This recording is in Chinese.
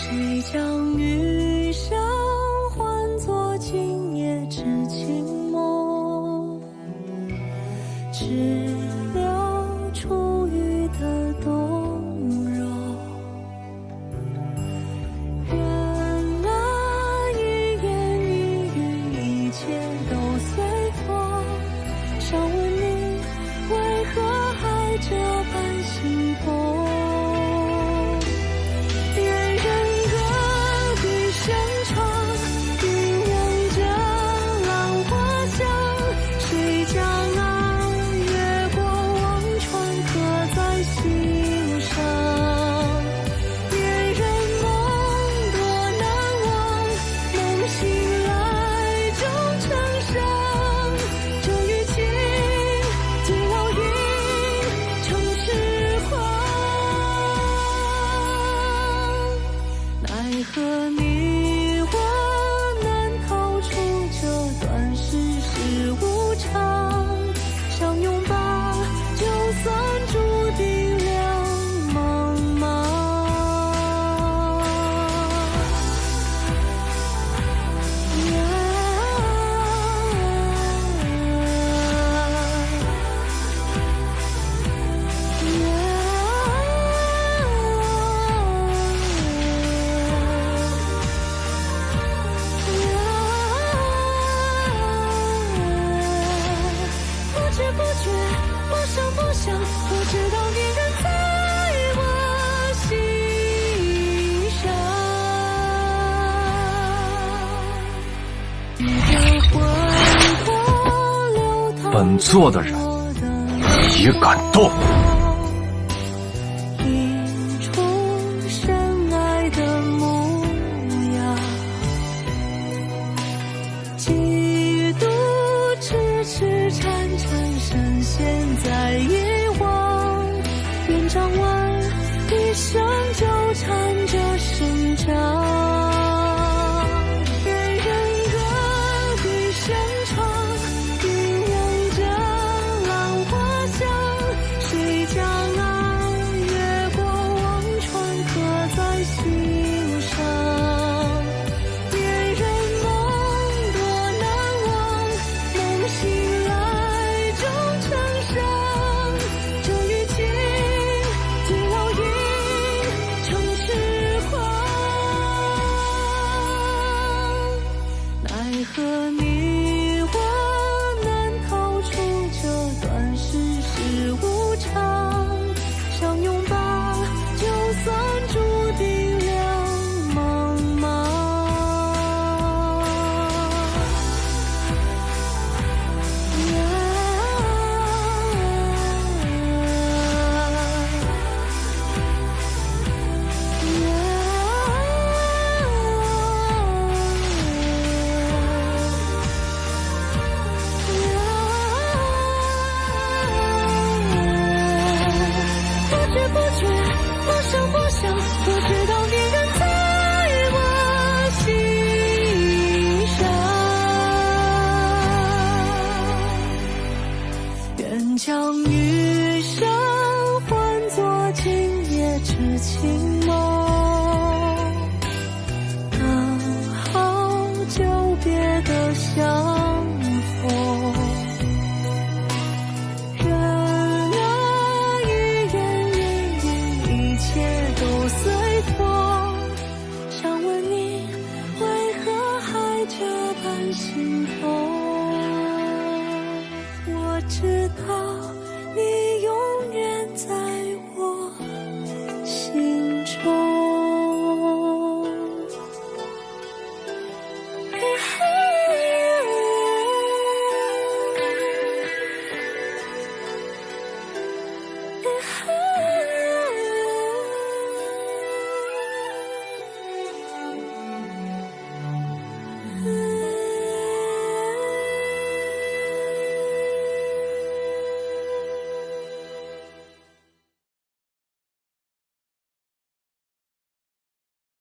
谁将余生换作今夜之情梦，只留初遇的动容。原来一言一语，一切都随风。想问你，为何还这般心痛？奈何你我难逃出这段世事无常，相拥吧，就算注定两茫茫。不想不想，不知道你人在我心上。你的魂魄流淌，本座的人你也敢动？映出深爱的模样，几度痴痴缠缠，深陷在遗忘。愿掌纹一生纠缠着生长。奈何你我难逃出这段世事无常，相拥吧，就算注定两茫茫。不想，不知道你人在我心上。愿将余生换作今夜之情梦。